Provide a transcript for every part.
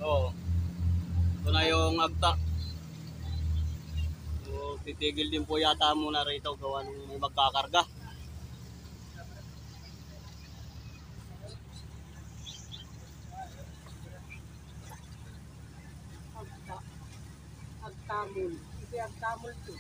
Oo. Ito na yung agta. So, titigil din po yata muna rito gawa ng may magkakarga. Agtamol. Ito agtamol to.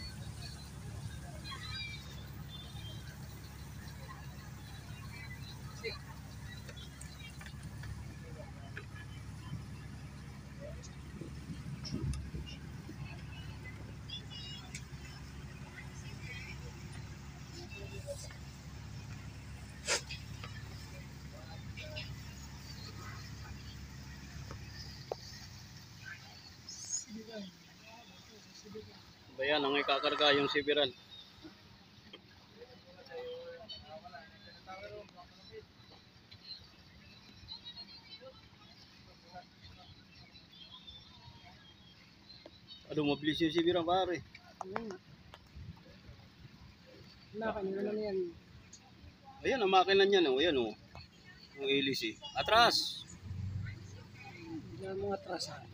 Ayan, ang ikakarga yung Siberal. Ano, mabilis yung Siberal, pare. Wala, kanina na yan. Ayan, ang makina niyan, oh. Ayan, oh. Yung ilis, eh. Atras! Yan mga atrasan.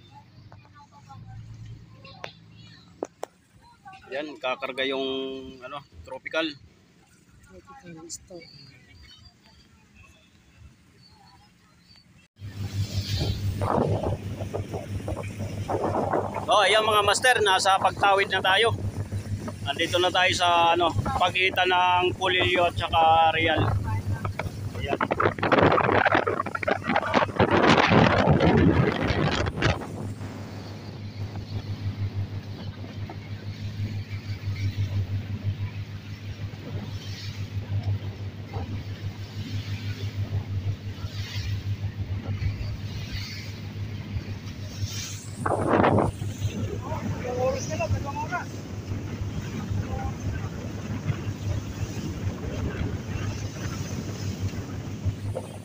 Yan, kakarga yung ano, tropical. Tropical store. Oh, ayan mga master, nasa pagtawid na tayo. Nandito na tayo sa ano, pagitan ng Pulilio at saka Real. Ayan.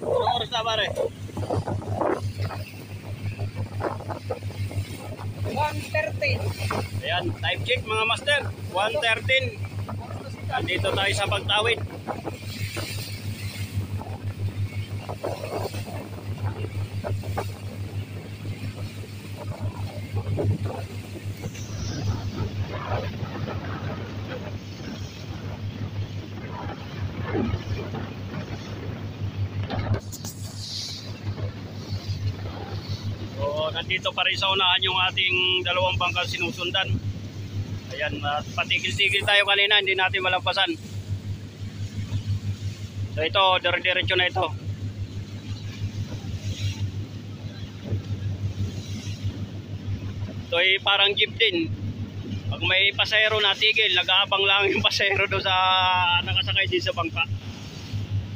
Anong oras na, pare? 1:13. Ayan, time check mga master, 1:13. Nandito tayo sa pagtawid. So, nandito pa rin sa unahan yung ating dalawang bangkang sinusundan. Ayan, patigil-tigil tayo kanina, hindi natin malampasan. So ito, dire-diretso na ito. Ito ay parang jeep din. Pag may pasahero natigil, nag-aabang lang yung pasahero doon sa nakasakay din sa bangka.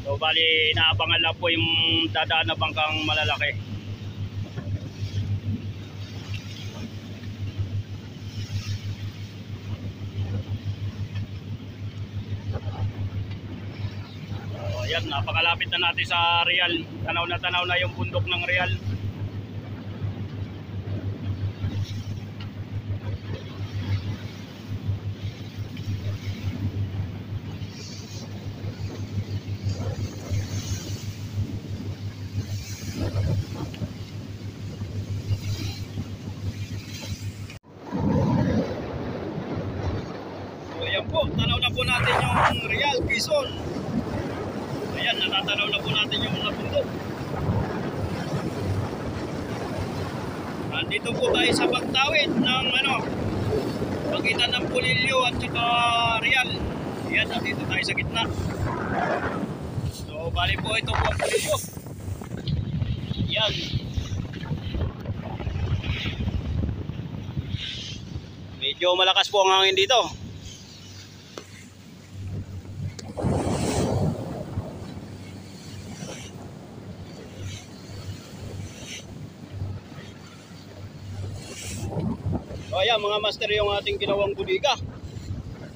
So bali, inaabangan lang po yung dadaan na bangkang malalaki. Ayan, napakalapit na natin sa Real. Tanaw na yung bundok ng Real. So ayan po, tanaw na po natin yung Real Quezon. Ayan, natatanaw na po natin yung mga bundok. Nandito po tayo sa pagtawid ng pagitan ng Pulilio at saka Real. Ayan, nandito tayo sa gitna. So bali po ito po ang Pulilio. Ayan. Medyo malakas po ang hangin dito. So ayan mga master, yung ating ginawang budiga.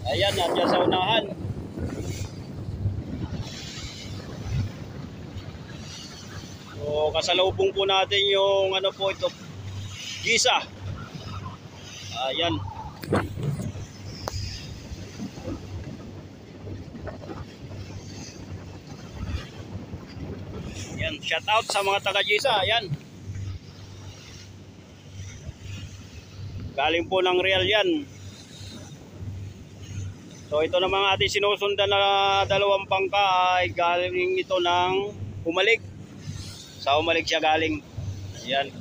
Ayan, nandiyan sa unahan. So kasalubong po natin yung po ito, Gisa. Ayan. Ayan, shout out sa mga taga Gisa. Ayan. Galing po ng Real yan. So ito namang ating sinusundan na dalawang bangka ay galing ito ng Humalig. Sa Humalig siya galing. Ayan.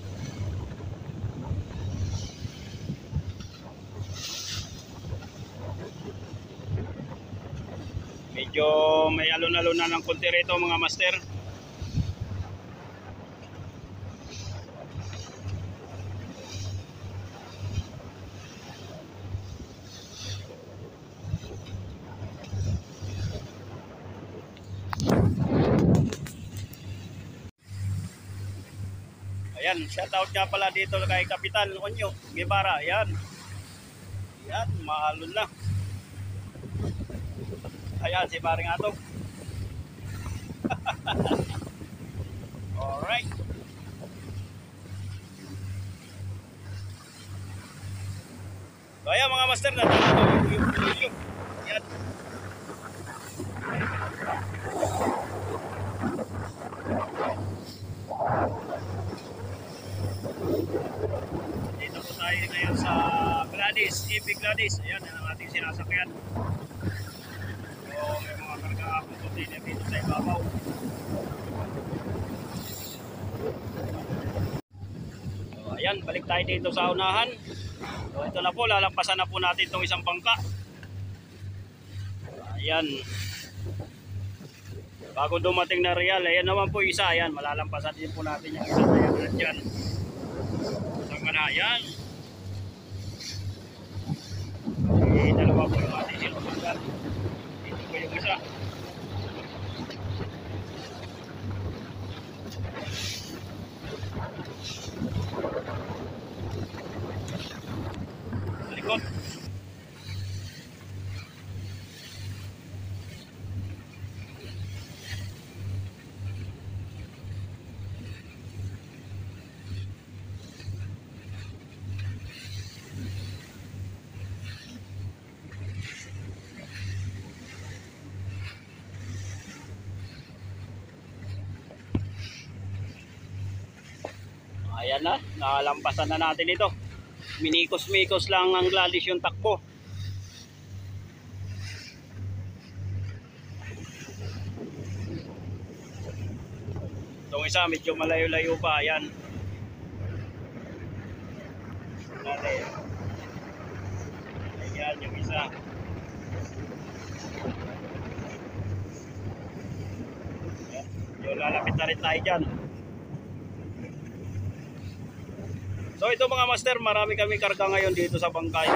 Medyo may alon-alon na ng konti rito mga master. Ayan, shoutout nga pala dito kay Kapitan Onyo Guevara. Ayan. Ayan, maalon na. Ayan, si Paring Ato. Alright. So ayan mga master, natalo yung Pulilio. Ayan. Dito po tayo ngayon sa Gladys, EP Gladys. Ayan, yan ang ating sinasakyan. So may mga karga akong container dito sa ibabaw. So ayan, balik tayo dito sa unahan. So ito na po, lalampasan na po natin itong isang bangka. Ayan. Bago dumating na Real, ayan naman po isa. Ayan, malalampasan din po natin yung isa na yan dyan. Saan ka na? Ayan. Dalawa po yung ating sinusundan. Dito po yung isa. Likod. Ayan na, nakalampasan na natin ito. Minikos-mikos lang ang Gladys yung takbo. Itong isa medyo malayo-layo pa. Ayan. Ayan yung isa. Ayan. Yung lalapit na rin tayo dyan. So ito mga master, marami kami karga ngayon dito sa bangkay.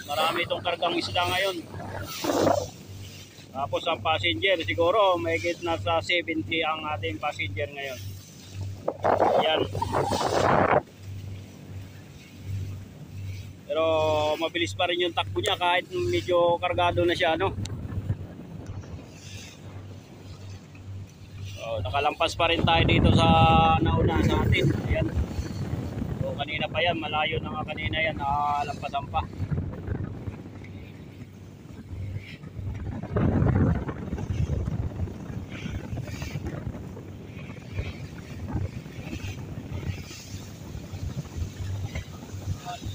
Marami itong kargang isda ngayon. Tapos ang passenger, siguro may na sa 70 ang ating passenger ngayon. Ayan. Pero mabilis pa rin yung takbo niya kahit medyo kargado na siya, no? So, nakalampas pa rin tayo dito sa nauna sa atin. Ayan. So, kanina pa yan, malayo na nga kanina yan, nakalampasan pa.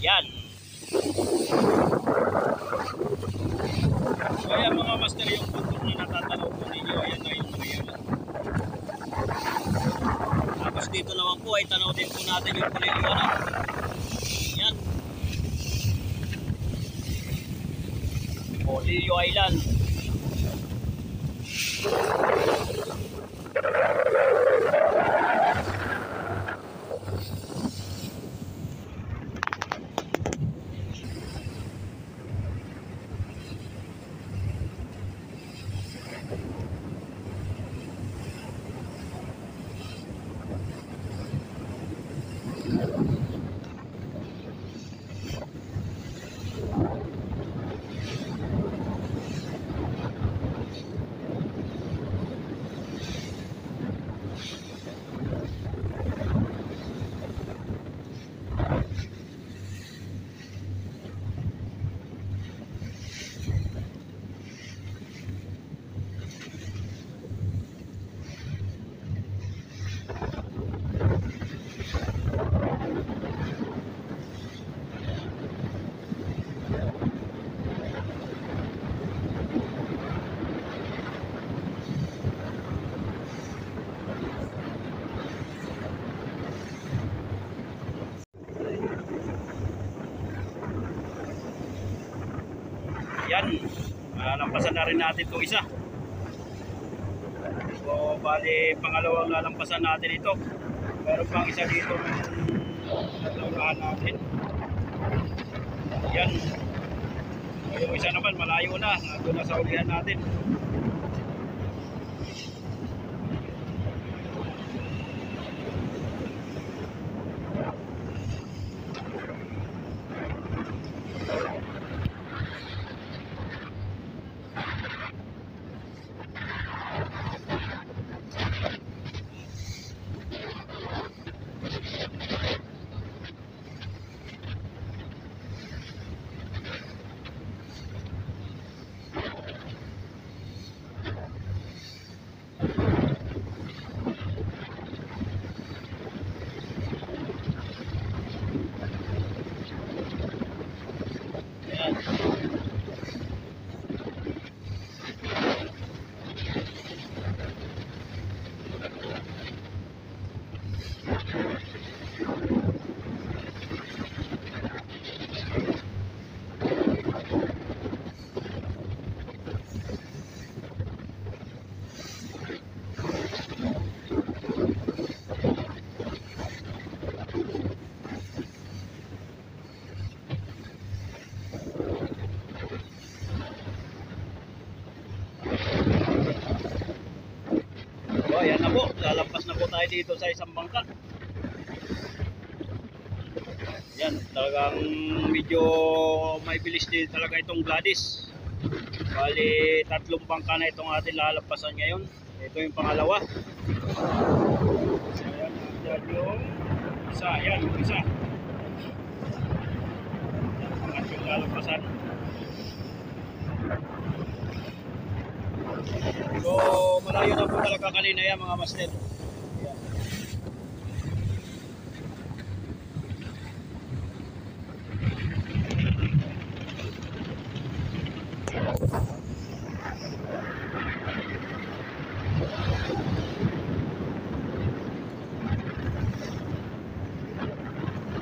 Yan. So, ayan mga master, yung bundok na natatanaw po ninyo. Ayan na yung mga yan. Tapos dito naman po ay tanaw din po natin yung Puliliwana. Yan. Polilio Island. Yan, nalampasan na rin natin itong isa. So, bali, pangalawang lalampasan natin ito. Meron pang isa dito na naulahan natin. Yan. So, yung isa naman, malayo na. Nandun na sa ulihan natin. So, ayan na po. Lalampas na po tayo dito sa isang bangka. Yan, talagang medyo may bilis din talaga itong Gladys. Bali, 3 bangka na itong ating lalampasan ngayon. Ito yung pangalawa. Ayan, yan yung isa. Ayan, yung isa. Yan, yung lalampasan. So, malayo na po talaga kanina yan mga master. Ayan.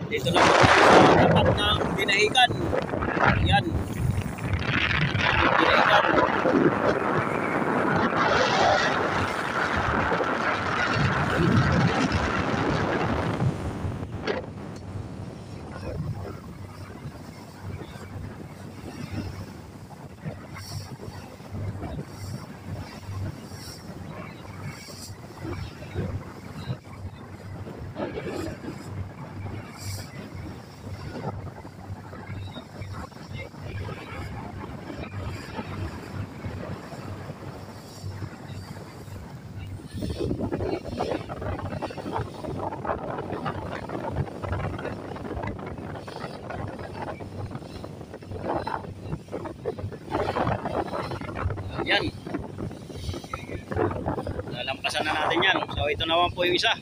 Dito na po sa tapat ng Binahigan. Yan. Binahigan. Yan. Lalampasan na natin yan. So ito naman po yung isa.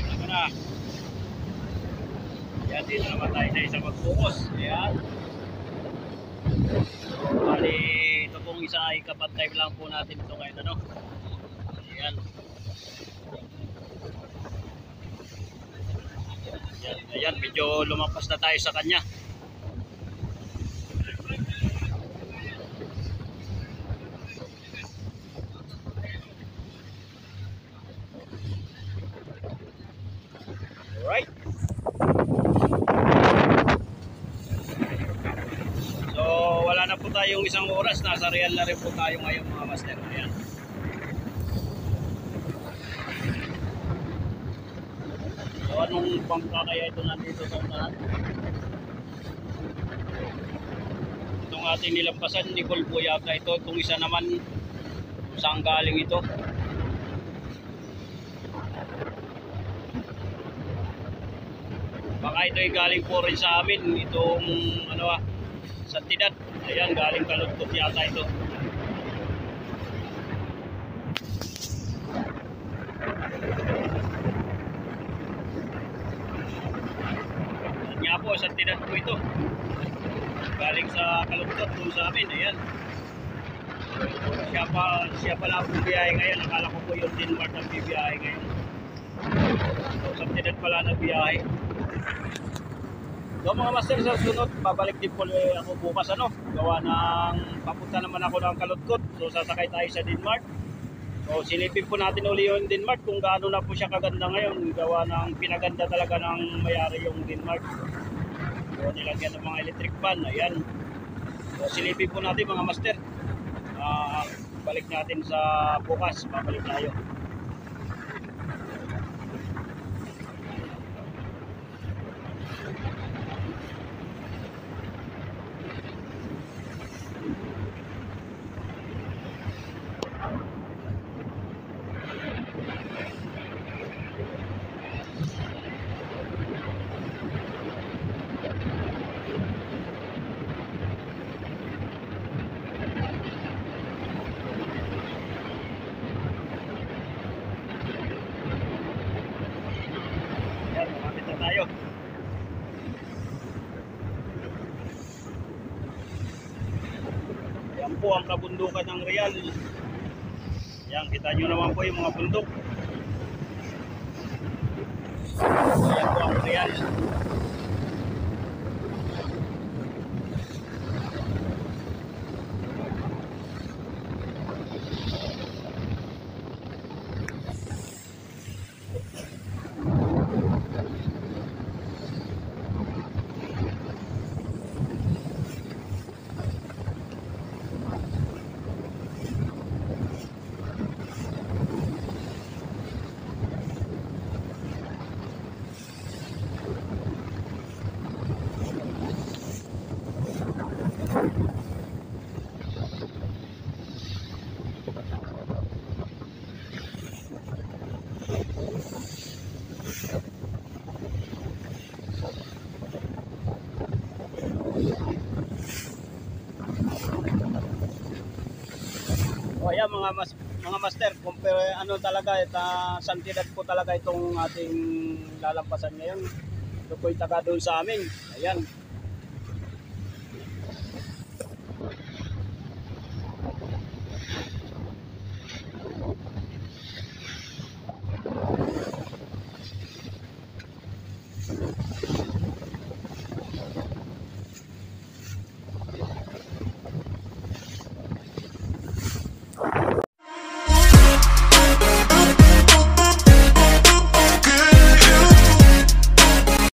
Ano na? Yan, dito naman tayo sa isa mag-focus. Yan. Bali, ito pong isa ay kapantay lang po natin ito ngayon. Ano? Yan. Yan, ayan, medyo lumampas na tayo sa kanya. Alright. So, wala na po tayong isang oras. Nasa real na rin po tayo ngayon mga master. Ayan. So, anong bangka kaya ito nandito sa unahan? Itong ating nilampasan, Nicole po yata ito. Itong isa naman, saan galing ito? Baka ito ay galing po rin sa amin. Itong ano Santidad. Ayan, galing Kalungkot yata ito. Yan nga po, Santidad po ito. Galing sa Kalungkot doon sa amin. Ayan. Siya pala po biyahe ngayon. Akala ko po yung Denmark ang bibiyahe ngayon. So, Santidad pala na biyahe. So mga master, sa sunod, babalik din po ako bukas gawa ng papunta naman ako ng Kalungkot. So sasakay tayo sa Denmark. So silipin po natin uli yung Denmark kung gaano na po siya kaganda ngayon. Gawa ng pinaganda talaga ng mayari yung Denmark. So nilagyan ng mga electric fan, ayan. So silipin po natin mga master. Balik natin sa bukas, babalik tayo. Tayo. Yan po ang kabundukan ng Real. Yan, kita nyo naman po yung mga bundok. Yan po ang Real. O ayan mga master, compare talaga Santidad po talaga itong ating lalampasan ngayon. Ito po'y taga doon sa amin. Ayan.